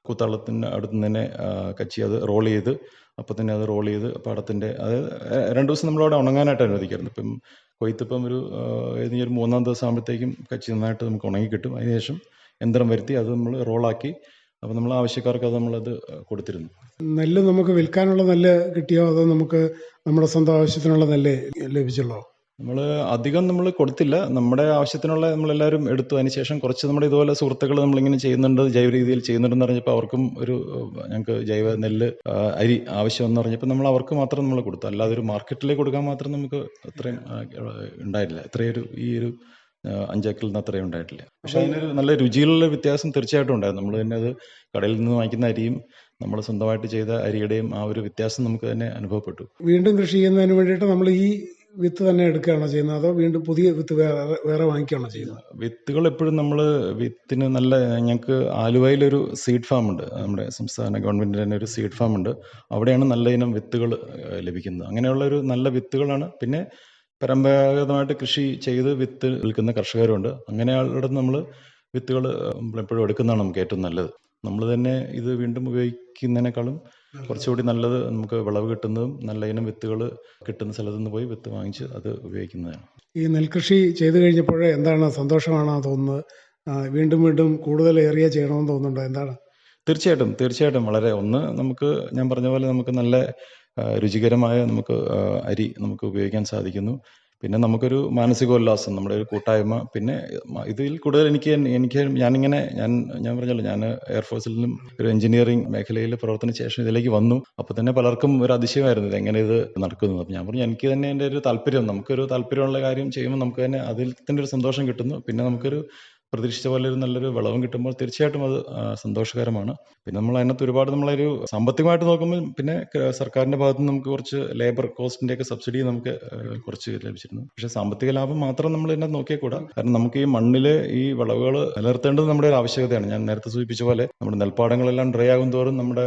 Speaker 4: കൂത്താളത്തിൻ്റെ അടുത്ത് തന്നെ കച്ചി അത് റോൾ ചെയ്ത്, അപ്പം തന്നെ അത് റോൾ ചെയ്ത് പാടത്തിൻ്റെ, അത് 2 ദിവസം നമ്മളവിടെ ഉണങ്ങാനായിട്ട് അനുവദിക്കാറുണ്ട്. ഇപ്പം കൊയ്ത്തിപ്പം ഒരു 3-ാം ദിവസം ആകുമ്പോഴത്തേക്കും കച്ചി നന്നായിട്ട് നമുക്ക് ഉണങ്ങി കിട്ടും. അതിനുശേഷം യന്ത്രം വരുത്തി അത് നമ്മൾ റോളാക്കി, അപ്പോൾ നമ്മൾ ആവശ്യക്കാർക്ക് അത് നമ്മളത് കൊടുത്തിരുന്നു.
Speaker 3: നെല്ല് നമുക്ക് വിൽക്കാനുള്ള നെല്ല് കിട്ടിയോ, അതോ നമുക്ക് നമ്മുടെ സ്വന്തം ആവശ്യത്തിനുള്ള നെല്ല് ലഭിച്ചുള്ളോ?
Speaker 4: നമ്മൾ അധികം നമ്മൾ കൊടുത്തില്ല. നമ്മുടെ ആവശ്യത്തിനുള്ള നമ്മളെല്ലാവരും എടുത്തു. അതിനുശേഷം കുറച്ച് നമ്മുടെ ഇതുപോലെ സുഹൃത്തുക്കൾ നമ്മളിങ്ങനെ ചെയ്യുന്നുണ്ട്, ജൈവ രീതിയിൽ ചെയ്യുന്നുണ്ടെന്ന് പറഞ്ഞപ്പോൾ അവർക്കും ഒരു ഞങ്ങൾക്ക് ജൈവ നെല്ല് അരി ആവശ്യമെന്ന് പറഞ്ഞപ്പോൾ നമ്മൾ അവർക്ക് മാത്രം നമ്മൾ കൊടുത്തു. അല്ലാതെ ഒരു മാർക്കറ്റിലേക്ക് കൊടുക്കാൻ മാത്രം നമുക്ക് അത്രയും ഉണ്ടായിട്ടില്ല. ഇത്രയൊരു ഈ ഒരു 5 ഏക്കറിൽ നിന്ന് അത്രയും ഉണ്ടായിട്ടില്ല. പക്ഷെ അതിനൊരു നല്ല രുചിയിലുള്ള വ്യത്യാസം തീർച്ചയായിട്ടും ഉണ്ടായിരുന്നു. നമ്മൾ തന്നെ അത് കടയിൽ നിന്ന് വാങ്ങിക്കുന്ന അരിയും നമ്മൾ സ്വന്തമായിട്ട് ചെയ്ത അരിയുടെയും ആ ഒരു വ്യത്യാസം നമുക്ക് തന്നെ അനുഭവപ്പെട്ടു.
Speaker 3: വീണ്ടും കൃഷി ചെയ്യുന്നതിന് വേണ്ടിയിട്ട് നമ്മൾ ഈ വിത്ത് തന്നെ എടുക്കുകയാണോ ചെയ്യുന്നത്, അതോ വീണ്ടും പുതിയ വിത്ത് വേറെ വാങ്ങിക്കുകയാണോ ചെയ്യുന്നത്?
Speaker 4: വിത്തുകൾ എപ്പോഴും നമ്മൾ വിത്തിന് നല്ല, ഞങ്ങൾക്ക് ആലുവയിലൊരു സീഡ് ഫാം ഉണ്ട്, നമ്മുടെ സംസ്ഥാന ഗവൺമെൻറ്റിൻ്റെ തന്നെ ഒരു സീഡ് ഫാം ഉണ്ട്. അവിടെയാണ് നല്ല ഇനം വിത്തുകൾ ലഭിക്കുന്നത്. അങ്ങനെയുള്ള ഒരു നല്ല വിത്തുകളാണ്. പിന്നെ പരമ്പരാഗതമായിട്ട് കൃഷി ചെയ്ത് വിത്ത് വിൽക്കുന്ന കർഷകരുണ്ട്. അങ്ങനെയുള്ള നമ്മൾ വിത്തുകൾ എപ്പോഴും എടുക്കുന്നതാണ് നമുക്ക് ഏറ്റവും നല്ലത്. നമ്മൾ തന്നെ ഇത് വീണ്ടും ഉപയോഗിക്കുന്നതിനേക്കാളും കുറച്ചുകൂടി നല്ലത് നമുക്ക് വിളവ് കിട്ടുന്നതും നല്ല ഇനം വിത്തുകൾ കിട്ടുന്ന സ്ഥലത്ത് നിന്ന് പോയി വിത്ത് വാങ്ങിച്ച് അത് ഉപയോഗിക്കുന്നതാണ്.
Speaker 3: ഈ നെൽകൃഷി ചെയ്തു കഴിഞ്ഞപ്പോൾ എന്താണ്, സന്തോഷമാണോ തോന്നുന്നത്? വീണ്ടും വീണ്ടും കൂടുതൽ ഏറിയ ചെയ്യണമെന്ന് തോന്നുന്നുണ്ടോ? എന്താണ്?
Speaker 4: തീർച്ചയായിട്ടും വളരെ നമുക്ക് ഞാൻ പറഞ്ഞ പോലെ നമുക്ക് നല്ല രുചികരമായ നമുക്ക് അരി നമുക്ക് ഉപയോഗിക്കാൻ സാധിക്കുന്നു. പിന്നെ നമുക്കൊരു മാനസികോല്ലാസം, നമ്മുടെ ഒരു കൂട്ടായ്മ. പിന്നെ ഇതിൽ കൂടുതൽ ഞാൻ പറഞ്ഞല്ലോ, ഞാൻ എയർഫോഴ്സിൽ നിന്നും ഒരു എഞ്ചിനീയറിംഗ് മേഖലയിൽ പ്രവർത്തന ശേഷം ഇതിലേക്ക് വന്നു. അപ്പോൾ തന്നെ പലർക്കും ഒരു അതിശയമായിരുന്നു ഇത് എങ്ങനെ ഇത് നടക്കുന്നത്. അപ്പോൾ ഞാൻ പറഞ്ഞു, എനിക്ക് തന്നെ എൻ്റെ ഒരു താല്പര്യം, നമുക്കൊരു താല്പര്യമുള്ള കാര്യം ചെയ്യുമ്പോൾ നമുക്ക് തന്നെ അതിൽ തന്നെ ഒരു സന്തോഷം കിട്ടുന്നു. പിന്നെ നമുക്കൊരു പ്രതീക്ഷിച്ച പോലെ ഒരു നല്ലൊരു വിളവും കിട്ടുമ്പോൾ തീർച്ചയായിട്ടും അത് സന്തോഷകരമാണ്. പിന്നെ നമ്മൾ അതിനകത്ത് ഒരുപാട് നമ്മളൊരു സാമ്പത്തികമായിട്ട് നോക്കുമ്പോൾ പിന്നെ സർക്കാരിൻ്റെ ഭാഗത്ത് നിന്ന് നമുക്ക് കുറച്ച് ലേബർ കോസ്റ്റിൻ്റെ ഒക്കെ സബ്സിഡി നമുക്ക് കുറച്ച് ലഭിച്ചിരുന്നു. പക്ഷേ സാമ്പത്തിക ലാഭം മാത്രം നമ്മൾ ഇതിനകത്ത് നോക്കിയാൽ കൂടാ. കാരണം നമുക്ക് ഈ മണ്ണിൽ ഈ വിളവുകൾ നിലനിർത്തേണ്ടത് നമ്മുടെ ഒരു ആവശ്യകതയാണ്. ഞാൻ നേരത്തെ സൂചിപ്പിച്ച പോലെ നമ്മുടെ നെൽപ്പാടങ്ങളെല്ലാം ഡ്രൈ ആകും തോറും നമ്മുടെ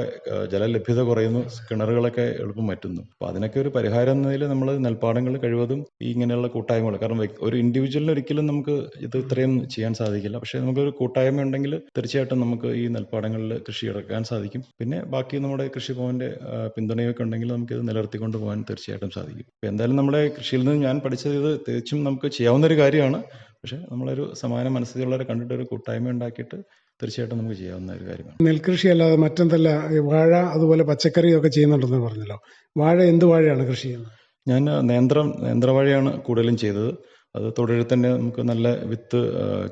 Speaker 4: ജലലഭ്യത കുറയുന്നു, കിണറുകളൊക്കെ എളുപ്പം വറ്റുന്നു. അപ്പോൾ അതിനൊക്കെ ഒരു പരിഹാരം എന്നതിൽ നമ്മൾ നെൽപ്പാടങ്ങൾ കഴിവതും ഈ ഇങ്ങനെയുള്ള കൂട്ടായ്മകൾ, കാരണം ഒരു ഇൻഡിവിജ്വലിന് ഒരിക്കലും നമുക്ക് ഇത് ഇത്രയും ചെയ്യാൻ സാധിക്കില്ല. പക്ഷേ നമുക്കൊരു കൂട്ടായ്മ ഉണ്ടെങ്കിൽ തീർച്ചയായിട്ടും നമുക്ക് ഈ നെൽപ്പാടങ്ങളിൽ കൃഷി ഇറക്കാൻ സാധിക്കും. പിന്നെ ബാക്കി നമ്മുടെ കൃഷിഭവന്റെ പിന്തുണയൊക്കെ ഉണ്ടെങ്കിൽ നമുക്കിത് നിലനിർത്തിക്കൊണ്ട് പോകാൻ തീർച്ചയായിട്ടും സാധിക്കും. അപ്പോൾ എന്തായാലും നമ്മുടെ കൃഷിയിൽ നിന്ന് ഞാൻ പഠിച്ചത് ഇത് തികച്ചും നമുക്ക് ചെയ്യാവുന്ന ഒരു കാര്യമാണ്. പക്ഷേ നമ്മളൊരു സമാന മനസ്സിലുള്ളവരെ കണ്ടിട്ട് ഒരു കൂട്ടായ്മ ഉണ്ടാക്കിയിട്ട് തീർച്ചയായിട്ടും നമുക്ക് ചെയ്യാവുന്ന ഒരു കാര്യമാണ്.
Speaker 3: നെൽകൃഷി അല്ലാതെ മറ്റെന്തല്ല, വാഴ അതുപോലെ പച്ചക്കറിയൊക്കെ ചെയ്യുന്നുണ്ടെന്ന് പറഞ്ഞല്ലോ. വാഴ എന്ത് വാഴയാണ് കൃഷി ചെയ്യുന്നത്?
Speaker 4: ഞാൻ നേന്ത്രവാഴയാണ് കൂടുതലും ചെയ്തത്. അത് തൊഴിൽ തന്നെ നമുക്ക് നല്ല വിത്ത്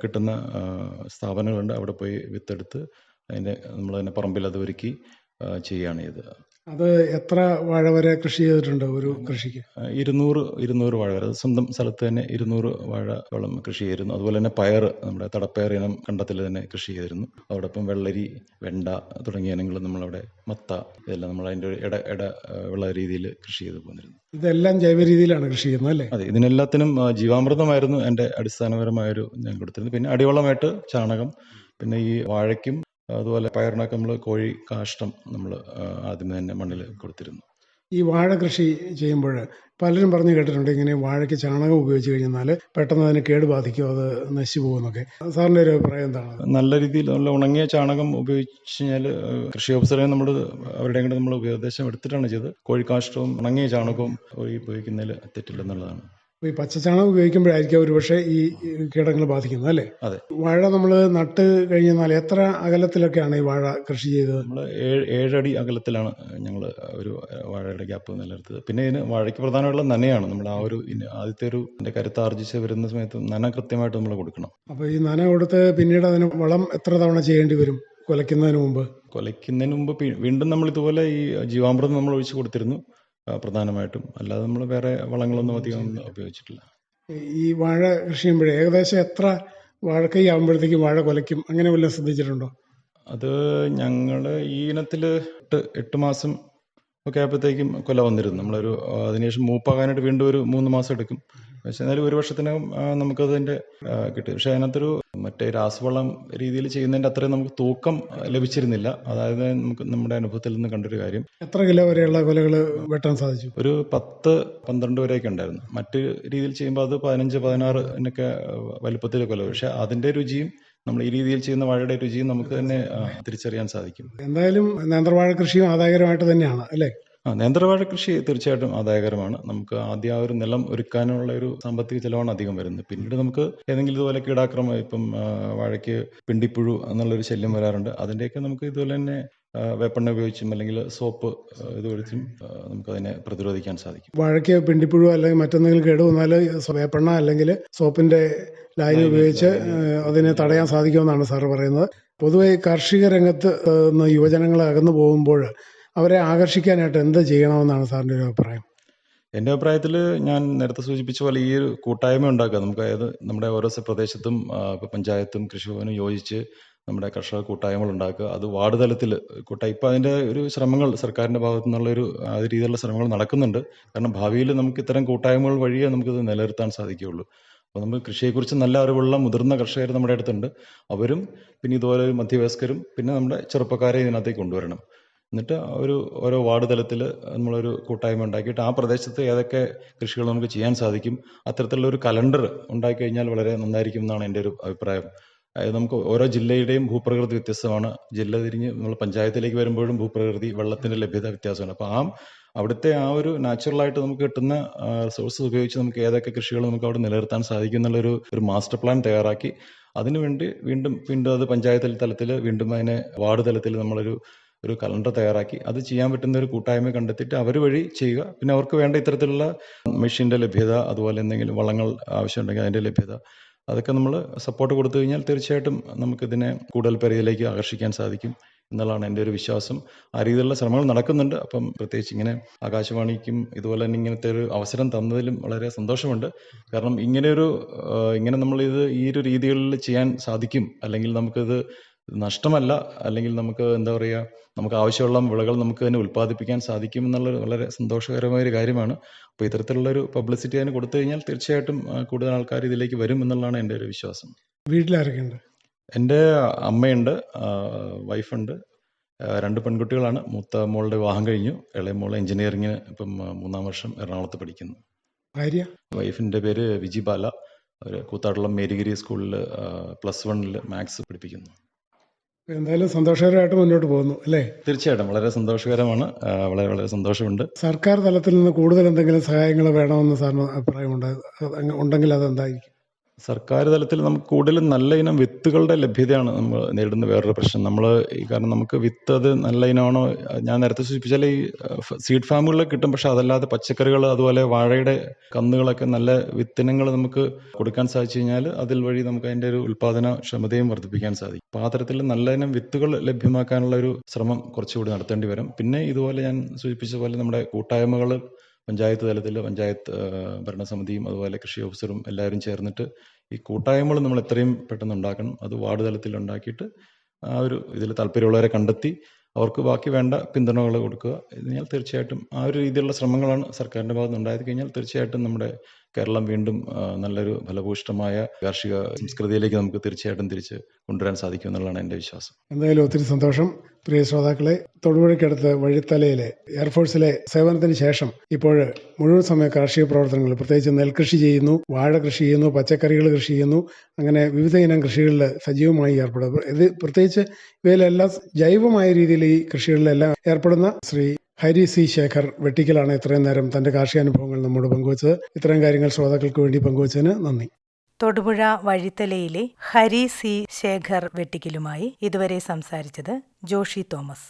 Speaker 4: കിട്ടുന്ന സ്ഥാപനങ്ങളുണ്ട്. അവിടെ പോയി വിത്തെടുത്ത് നമ്മൾ തന്നെ പറമ്പിൽ അത് ഒരുക്കി ചെയ്യുകയാണ് ചെയ്തത്.
Speaker 3: അത് എത്ര വാഴ വരെ കൃഷി ചെയ്തിട്ടുണ്ട് ഒരു കൃഷിക്ക്?
Speaker 4: 200 വാഴ വരെ. അത് സ്വന്തം സ്ഥലത്ത് തന്നെ 200 വാഴയോളം കൃഷി ചെയ്തിരുന്നു. അതുപോലെ തന്നെ പയർ, നമ്മുടെ തടപ്പയർ ഇനം കണ്ടത്തിൽ തന്നെ കൃഷി ചെയ്തിരുന്നു. അതോടൊപ്പം വെള്ളരി, വെണ്ട തുടങ്ങിയ ഇനങ്ങൾ നമ്മളവിടെ, മത്ത, ഇതെല്ലാം നമ്മൾ അതിൻ്റെ ഇട വിള രീതിയിൽ കൃഷി ചെയ്ത് പോന്നിരുന്നു.
Speaker 3: ഇതെല്ലാം ജൈവ രീതിയിലാണ് കൃഷി ചെയ്യുന്നത് അല്ലേ?
Speaker 4: അതെ, ഇതിനെല്ലാത്തിനും ജീവാമൃതമായിരുന്നു എൻ്റെ അടിസ്ഥാനപരമായൊരു ഞാൻ കൊടുത്തിരുന്നത്. പിന്നെ അടിവളമായിട്ട് ചാണകം, പിന്നെ ഈ വാഴയ്ക്കും അതുപോലെ പയറിനൊക്കെ നമ്മൾ കോഴി കാഷ്ടം നമ്മൾ ആദ്യമേ തന്നെ മണ്ണിൽ കൊടുത്തിരുന്നു.
Speaker 3: ഈ വാഴ കൃഷി ചെയ്യുമ്പോൾ പലരും പറഞ്ഞു കേട്ടിട്ടുണ്ട്, ഇങ്ങനെ വാഴയ്ക്ക് ചാണകം ഉപയോഗിച്ച് കഴിഞ്ഞാൽ പെട്ടെന്ന് അതിന് കേട് ബാധിക്കും, അത് നശിച്ചു പോകുന്നൊക്കെ. സാറിൻ്റെ ഒരു അഭിപ്രായം എന്താണ്?
Speaker 4: നല്ല രീതിയിൽ നല്ല ഉണങ്ങിയ ചാണകം ഉപയോഗിച്ച് കഴിഞ്ഞാൽ കൃഷി ഓഫീസറെ അവരുടെ നമ്മൾ ഉപദേശം എടുത്തിട്ടാണ് ചെയ്തത്. കോഴിക്കാഷ്ടവും ഉണങ്ങിയ ചാണകവും ഉപയോഗിക്കുന്നതിൽ തെറ്റില്ലെന്നുള്ളതാണ്.
Speaker 3: ഈ പച്ചച്ചാണകം ഉപയോഗിക്കുമ്പോഴായിരിക്കും ഒരു പക്ഷേ ഈ കീടങ്ങൾ ബാധിക്കുന്നത് അല്ലേ?
Speaker 4: അതെ.
Speaker 3: വാഴ നമ്മൾ നട്ട് കഴിഞ്ഞാൽ എത്ര അകലത്തിലൊക്കെയാണ് ഈ വാഴ കൃഷി ചെയ്തത്?
Speaker 4: നമ്മൾ 7 അടി അകലത്തിലാണ് ഞങ്ങൾ ഒരു വാഴയുടെ ഗ്യാപ്പ് നിലനിർത്തിയത്. പിന്നെ ഇതിന് വാഴയ്ക്ക് പ്രധാനമുള്ള നനയാണ്. നമ്മൾ ആ ഒരു ആദ്യത്തെ ഒരു കരുത്താർജിച്ച് വരുന്ന സമയത്ത് നന കൃത്യമായിട്ട് നമ്മൾ കൊടുക്കണം.
Speaker 3: അപ്പോൾ ഈ നന കൊടുത്ത് പിന്നീട് അതിന് വളം എത്ര തവണ ചെയ്യേണ്ടി വരും കുലയ്ക്കുന്നതിന് മുമ്പ്?
Speaker 4: കുലയ്ക്കുന്നതിന് മുമ്പ് വീണ്ടും നമ്മൾ ഇതുപോലെ ഈ ജീവാമൃതം നമ്മൾ ഒഴിച്ച് കൊടുത്തിരുന്നു പ്രധാനമായിട്ടും. അല്ലാതെ നമ്മൾ വേറെ വളങ്ങളൊന്നും അധികം ഉപയോഗിച്ചിട്ടില്ല.
Speaker 3: ഈ വാഴ കൃഷി ചെയ്യുമ്പോഴേ ഏകദേശം എത്ര വാഴക്കൈ ആകുമ്പോഴത്തേക്കും വാഴ കുലയ്ക്കും, അങ്ങനെ വല്ലതും ശ്രദ്ധിച്ചിട്ടുണ്ടോ?
Speaker 4: അത് ഞങ്ങൾ ഈ ഇനത്തിൽ 8 മാസം ഒക്കെ ആയപ്പോഴത്തേക്കും കൊല വന്നിരുന്നു. നമ്മളൊരു അതിനുശേഷം മൂപ്പാകാനായിട്ട് വീണ്ടും ഒരു 3 മാസം എടുക്കും. പക്ഷേ എന്നാലും 1 വർഷത്തിനകം നമുക്കതിൻ്റെ കിട്ടും. പക്ഷേ അതിനകത്തൊരു മറ്റേ രാസവളം രീതിയിൽ ചെയ്യുന്നതിൻ്റെ അത്രയും നമുക്ക് തൂക്കം ലഭിച്ചിരുന്നില്ല. അതായത് നമുക്ക് നമ്മുടെ അനുഭവത്തിൽ നിന്ന് കണ്ടൊരു കാര്യം.
Speaker 3: എത്ര കിലോ വരെയുള്ള കൊലകൾ വെട്ടാൻ സാധിച്ചു?
Speaker 4: ഒരു 10-12 വരെയൊക്കെ ഉണ്ടായിരുന്നു. മറ്റ് രീതിയിൽ ചെയ്യുമ്പോൾ അത് 15-16 എന്നൊക്കെ വലുപ്പത്തിൽ കൊല. പക്ഷേ അതിൻ്റെ രുചിയും നമ്മൾ ഈ രീതിയിൽ ചെയ്യുന്ന വാഴയുടെ രുചിയും നമുക്ക് തന്നെ തിരിച്ചറിയാൻ സാധിക്കും.
Speaker 3: എന്തായാലും നേന്ത്രവാഴ കൃഷിയും ആദായകരമായിട്ട് തന്നെയാണ് അല്ലേ?
Speaker 4: നേന്ത്രവാഴ കൃഷി തീർച്ചയായിട്ടും ആദായകരമാണ്. നമുക്ക് ആദ്യം ആ ഒരു നിലം ഒരുക്കാനുള്ള ഒരു സാമ്പത്തിക ചെലവാണ് അധികം വരുന്നത്. പിന്നീട് നമുക്ക് ഏതെങ്കിലും ഇതുപോലെ കീടാക്രമം, ഇപ്പം വാഴയ്ക്ക് പിണ്ടിപ്പുഴു എന്നുള്ളൊരു ശല്യം വരാറുണ്ട്. അതിൻ്റെയൊക്കെ നമുക്ക് ഇതുപോലെ തന്നെ വേപ്പെണ്ണ ഉപയോഗിച്ചും അല്ലെങ്കിൽ സോപ്പ് ഇതുവഴിച്ചും നമുക്കതിനെ പ്രതിരോധിക്കാൻ സാധിക്കും.
Speaker 3: വാഴയ്ക്ക് പിണ്ടിപ്പുഴു അല്ലെങ്കിൽ മറ്റെന്തെങ്കിലും കേടുവന്നാൽ വേപ്പെണ്ണ അല്ലെങ്കിൽ സോപ്പിന്റെ ലായനി ഉപയോഗിച്ച് അതിനെ തടയാൻ സാധിക്കുമെന്നാണ് സാറ് പറയുന്നത്. പൊതുവെ കാർഷിക രംഗത്ത് നിന്ന് യുവജനങ്ങൾ അകന്നു പോകുമ്പോൾ അവരെ ആകർഷിക്കാനായിട്ട് എന്ത് ചെയ്യണമെന്നാണ് സാറിൻ്റെ ഒരു അഭിപ്രായം?
Speaker 4: എൻ്റെ അഭിപ്രായത്തിൽ ഞാൻ നേരത്തെ സൂചിപ്പിച്ച പോലെ ഈ ഒരു കൂട്ടായ്മ ഉണ്ടാക്കുക. നമുക്ക് അതായത് നമ്മുടെ ഓരോ പ്രദേശത്തും ഇപ്പോൾ പഞ്ചായത്തും കൃഷിഭവനും യോജിച്ച് നമ്മുടെ കർഷക കൂട്ടായ്മകൾ ഉണ്ടാക്കുക. അത് വാർഡ് തലത്തിൽ ഇപ്പം അതിൻ്റെ ഒരു ശ്രമങ്ങൾ സർക്കാരിൻ്റെ ഭാഗത്തു നിന്നുള്ളൊരു ആ രീതിയിലുള്ള ശ്രമങ്ങൾ നടക്കുന്നുണ്ട്. കാരണം ഭാവിയിൽ നമുക്ക് ഇത്തരം കൂട്ടായ്മകൾ വഴിയേ നമുക്കിത് നിലനിർത്താൻ സാധിക്കുകയുള്ളൂ. അപ്പോൾ നമ്മൾ കൃഷിയെക്കുറിച്ച് നല്ല അറിവുള്ള മുതിർന്ന കർഷകർ നമ്മുടെ അടുത്തുണ്ട്. അവരും പിന്നെ ഇതുപോലെ മധ്യവയസ്കരും പിന്നെ നമ്മുടെ ചെറുപ്പക്കാരെ ഇതിനകത്തേക്ക് കൊണ്ടുവരണം. എന്നിട്ട് ഓരോ വാർഡ് തലത്തിൽ നമ്മളൊരു കൂട്ടായ്മ ഉണ്ടാക്കിയിട്ട് ആ പ്രദേശത്ത് ഏതൊക്കെ കൃഷികൾ നമുക്ക് ചെയ്യാൻ സാധിക്കും അത്തരത്തിലുള്ള ഒരു കലണ്ടർ ഉണ്ടാക്കി കഴിഞ്ഞാൽ വളരെ നന്നായിരിക്കും എന്നാണ് എൻ്റെ ഒരു അഭിപ്രായം. അതായത് നമുക്ക് ഓരോ ജില്ലയുടെയും ഭൂപ്രകൃതി വ്യത്യസ്തമാണ്. ജില്ല തിരിഞ്ഞ് നമ്മൾ പഞ്ചായത്തിലേക്ക് വരുമ്പോഴും ഭൂപ്രകൃതി വെള്ളത്തിൻ്റെ ലഭ്യത വ്യത്യാസമാണ്. അപ്പോൾ അവിടുത്തെ ആ ഒരു നാച്ചുറലായിട്ട് നമുക്ക് കിട്ടുന്ന റിസോഴ്സസ് ഉപയോഗിച്ച് നമുക്ക് ഏതൊക്കെ കൃഷികൾ നമുക്ക് അവിടെ നിലനിർത്താൻ സാധിക്കും എന്നുള്ളൊരു മാസ്റ്റർ പ്ലാൻ തയ്യാറാക്കി അതിനുവേണ്ടി വീണ്ടും അത് പഞ്ചായത്ത് തലത്തിൽ വീണ്ടും അതിനെ വാർഡ് തലത്തിൽ ഒരു കലണ്ടർ തയ്യാറാക്കി അത് ചെയ്യാൻ പറ്റുന്ന ഒരു കൂട്ടായ്മ കണ്ടെത്തിയിട്ട് അവർ വഴി ചെയ്യുക. പിന്നെ അവർക്ക് വേണ്ട ഇത്തരത്തിലുള്ള മെഷീൻ്റെ ലഭ്യത, അതുപോലെ എന്തെങ്കിലും വളങ്ങൾ ആവശ്യമുണ്ടെങ്കിൽ അതിൻ്റെ ലഭ്യത, അതൊക്കെ നമ്മൾ സപ്പോർട്ട് കൊടുത്തു കഴിഞ്ഞാൽ തീർച്ചയായിട്ടും നമുക്കിതിനെ കൂടുതൽ പേരിലേക്ക് ആകർഷിക്കാൻ സാധിക്കും എന്നുള്ളതാണ് എൻ്റെ ഒരു വിശ്വാസം. ആ രീതിയിലുള്ള ശ്രമങ്ങൾ നടക്കുന്നുണ്ട്. അപ്പം പ്രത്യേകിച്ച് ഇങ്ങനെ ആകാശവാണിക്കും ഇതുപോലെ തന്നെ ഇങ്ങനത്തെ ഒരു അവസരം തന്നതിലും വളരെ സന്തോഷമുണ്ട്. കാരണം ഇങ്ങനെ നമ്മളിത് ഈ ഒരു രീതികളിൽ ചെയ്യാൻ സാധിക്കും, അല്ലെങ്കിൽ നമുക്കിത് നഷ്ടമല്ല, അല്ലെങ്കിൽ നമുക്ക് എന്താ പറയുക, നമുക്ക് ആവശ്യമുള്ള വിളകൾ നമുക്ക് തന്നെ ഉൽപ്പാദിപ്പിക്കാൻ സാധിക്കും എന്നുള്ളത് വളരെ സന്തോഷകരമായ ഒരു കാര്യമാണ്. അപ്പോൾ ഇത്തരത്തിലുള്ളൊരു പബ്ലിസിറ്റി അതിന് കൊടുത്തു കഴിഞ്ഞാൽ തീർച്ചയായിട്ടും കൂടുതൽ ആൾക്കാർ ഇതിലേക്ക് വരും എന്നുള്ളതാണ് എൻ്റെ ഒരു വിശ്വാസം.
Speaker 3: വീട്ടിലാരൊക്കെയുണ്ട്?
Speaker 4: എൻ്റെ അമ്മയുണ്ട്, വൈഫുണ്ട്, 2 പെൺകുട്ടികളാണ്. മൂത്ത മോളുടെ വിവാഹം കഴിഞ്ഞു, ഇളയ മോൾ എഞ്ചിനീയറിങ്ങിന് ഇപ്പം 3ാം വർഷം എറണാകുളത്ത് പഠിക്കുന്നു.
Speaker 3: ഭാര്യ?
Speaker 4: വൈഫിൻ്റെ പേര് വിജി ബാല. അവർ കൂത്താട്ടുള്ള മേരിഗിരി സ്കൂളിൽ +1 മാത്സ് പഠിപ്പിക്കുന്നു.
Speaker 3: എന്തായാലും സന്തോഷകരമായിട്ട് മുന്നോട്ട് പോകുന്നു അല്ലേ?
Speaker 4: തീർച്ചയായിട്ടും വളരെ സന്തോഷകരമാണ്. വളരെ വളരെ സന്തോഷമുണ്ട്.
Speaker 3: സർക്കാർ തലത്തിൽ നിന്ന് കൂടുതൽ എന്തെങ്കിലും സഹായങ്ങൾ വേണമെന്ന് സാറിന് അഭിപ്രായമുണ്ട്? ഉണ്ടെങ്കിൽ അതെന്തായിരിക്കും?
Speaker 4: സർക്കാർ തലത്തിൽ നമുക്ക് കൂടുതലും നല്ല ഇനം വിത്തുകളുടെ ലഭ്യതയാണ് നമ്മൾ നേരിടുന്ന വേറൊരു പ്രശ്നം. കാരണം നമുക്ക് വിത്ത് അത് നല്ല ഇനമാണോ, ഞാൻ നേരത്തെ സൂചിപ്പിച്ചാൽ ഈ സീഡ് ഫാമുകളിൽ കിട്ടും. പക്ഷെ അതല്ലാതെ പച്ചക്കറികൾ, അതുപോലെ വാഴയുടെ കന്നുകളൊക്കെ നല്ല വിത്തിനങ്ങൾ നമുക്ക് കൊടുക്കാൻ സാധിച്ചു കഴിഞ്ഞാൽ അതിൽ വഴി നമുക്ക് അതിൻ്റെ ഒരു ഉൽപ്പാദന ക്ഷമതയും വർദ്ധിപ്പിക്കാൻ സാധിക്കും. അപ്പോൾ ആ തരത്തിൽ നല്ല ഇനം വിത്തുകൾ ലഭ്യമാക്കാനുള്ള ഒരു ശ്രമം കുറച്ചുകൂടി നടത്തേണ്ടി വരും. പിന്നെ ഇതുപോലെ ഞാൻ സൂചിപ്പിച്ച പോലെ നമ്മുടെ കൂട്ടായ്മകൾ പഞ്ചായത്ത് തലത്തിൽ പഞ്ചായത്ത് ഭരണസമിതിയും അതുപോലെ കൃഷി ഓഫീസറും എല്ലാവരും ചേർന്നിട്ട് ഈ കൂട്ടായ്മകൾ നമ്മൾ എത്രയും പെട്ടെന്ന് ഉണ്ടാക്കണം. അത് വാർഡ് തലത്തിൽ ഉണ്ടാക്കിയിട്ട് ഇതിൽ താല്പര്യമുള്ളവരെ കണ്ടെത്തി അവർക്ക് ബാക്കി വേണ്ട പിന്തുണകൾ കൊടുക്കുക. ഇതിനാൽ തീർച്ചയായിട്ടും ആ ഒരു രീതിയിലുള്ള ശ്രമങ്ങളാണ് സർക്കാരിൻ്റെ ഭാഗത്ത് നിന്ന് ഉണ്ടായി കഴിഞ്ഞാൽ തീർച്ചയായിട്ടും നമ്മുടെ കേരളം വീണ്ടും നല്ലൊരു ഫലഭൂയിഷ്ഠമായ കാർഷിക സംസ്കൃതിയിലേക്ക് നമുക്ക് തീർച്ചയായിട്ടും തിരിച്ച് കൊണ്ടുവരാൻ സാധിക്കും എന്നുള്ളതാണ് എൻ്റെ വിശ്വാസം.
Speaker 3: എന്തായാലും ഒത്തിരി സന്തോഷം. പ്രിയ ശ്രോതാക്കളെ, തൊടുപുഴയ്ക്കടുത്ത് വഴിത്തലയിലെ എയർഫോഴ്സിലെ സേവനത്തിന് ശേഷം ഇപ്പോൾ മുഴുവൻ സമയ കാർഷിക പ്രവർത്തനങ്ങൾ, പ്രത്യേകിച്ച് നെൽകൃഷി ചെയ്യുന്നു, വാഴ കൃഷി ചെയ്യുന്നു, പച്ചക്കറികൾ കൃഷി ചെയ്യുന്നു, അങ്ങനെ വിവിധ ഇനം കൃഷികളിൽ സജീവമായി ഏർപ്പെടും. ഇത് പ്രത്യേകിച്ച് ഇവയിലെല്ലാം ജൈവമായ രീതിയിൽ ഈ കൃഷികളിലെല്ലാം ഏർപ്പെടുന്ന ശ്രീ ഹരി സി ശേഖർ വെട്ടിക്കലാണ് ഇത്രയും നേരം തന്റെ കാർഷികാനുഭവങ്ങൾ നമ്മോട് പങ്കുവച്ചത്. ഇത്തരം കാര്യങ്ങൾ ശ്രോതാക്കൾക്ക് വേണ്ടി പങ്കുവച്ചതിന് നന്ദി.
Speaker 1: തൊടുപുഴ വഴിത്തലയിലെ ഹരി സി ശേഖർ വെട്ടിക്കലുമായി ഇതുവരെ സംസാരിച്ചത് ജോഷി തോമസ്.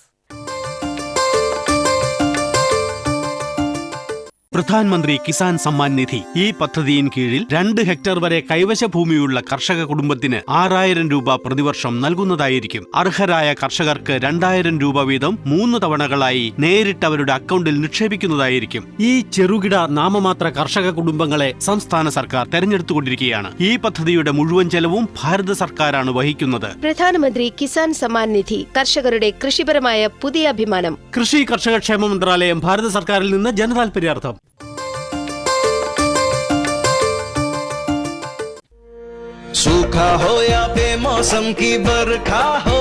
Speaker 10: പ്രധാനമന്ത്രി കിസാൻ സമ്മാൻ നിധി ഈ പദ്ധതിയിൻ കീഴിൽ 2 ഹെക്ടർ വരെ കൈവശ ഭൂമിയുള്ള കർഷക കുടുംബത്തിന് 6000 രൂപ പ്രതിവർഷം നൽകുന്നതായിരിക്കും. അർഹരായ കർഷകർക്ക് 2000 രൂപ വീതം 3 തവണകളായി നേരിട്ട് അവരുടെ അക്കൗണ്ടിൽ നിക്ഷേപിക്കുന്നതായിരിക്കും. ഈ ചെറുകിട നാമമാത്ര കർഷക കുടുംബങ്ങളെ സംസ്ഥാന സർക്കാർ തെരഞ്ഞെടുത്തുകൊണ്ടിരിക്കുകയാണ്. ഈ പദ്ധതിയുടെ മുഴുവൻ ചെലവും ഭാരത സർക്കാരാണ് വഹിക്കുന്നത്.
Speaker 11: പ്രധാനമന്ത്രി കിസാൻ സമ്മാൻ നിധി കർഷകരുടെ കൃഷിപരമായ പുതിയ അഭിമാനം.
Speaker 10: കൃഷി കർഷക ക്ഷേമ മന്ത്രാലയം, ഭാരത സർക്കാരിൽ നിന്ന് ജനതാൽപര്യാർത്ഥം.
Speaker 5: सूखा हो या बेमौसम की बरखा हो,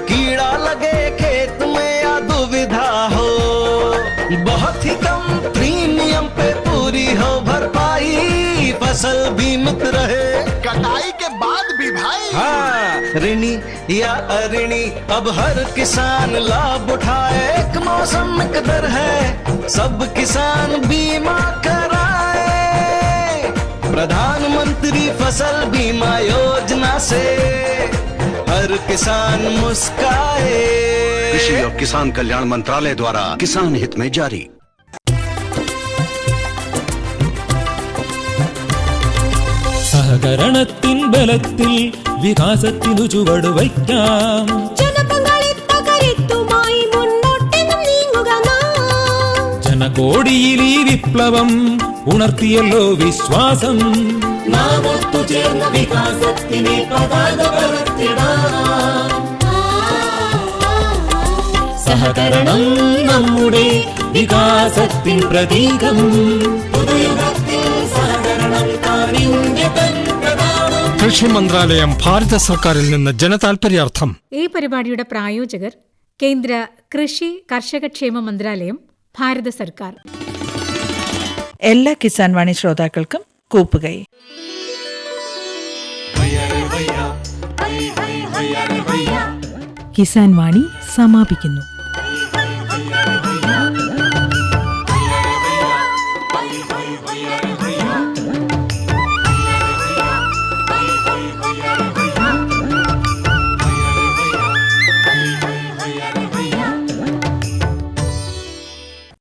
Speaker 5: कीड़ा लगे खेत में या दुविधा हो, बहुत ही कम प्रीमियम पे पूरी हो भरपाई, फसल बीमित रहे कटाई के बाद भी भाई। हाँ, ऋणी या अऋणी अब हर किसान लाभ उठाए, एक मौसम एक दर है, सब किसान बीमा कराए। प्रधानमंत्री फसल बीमा योजना से हर किसान मुस्काए।
Speaker 8: कृषि और किसान कल्याण मंत्रालय द्वारा किसान हित में जारी।
Speaker 12: സഹകരണത്തിൻ ബലത്തിൽ വികാസത്തിനു ചുവടുവയ്ക്കാം. ജനകോടിയിൽ ഈ വിപ്ലവം ഉണർത്തിയല്ലോ വിശ്വാസം. നാം ഒത്തുചേർന്ന വികാസത്തിനെ പതാക പറത്തിടാം. സഹകരണം നമ്മുടെ വികാസത്തിൻ പ്രതീകം. പുതുയുഗത്തിൽ സഹകരണം കൃഷി മന്ത്രാലയം, ഭാരത സർക്കാരിൽ നിന്ന് ജനതാൽപര്യാർത്ഥം.
Speaker 2: ഈ പരിപാടിയുടെ പ്രായോജകർ കേന്ദ്ര കൃഷി കർഷകക്ഷേമ മന്ത്രാലയം, ഭാരത സർക്കാർ.
Speaker 1: എല്ലാ കിസാൻ വാണി ശ്രോതാക്കൾക്കും കൂപ്പുകൈ. കിസാൻ വാണി സമാപിക്കുന്നു.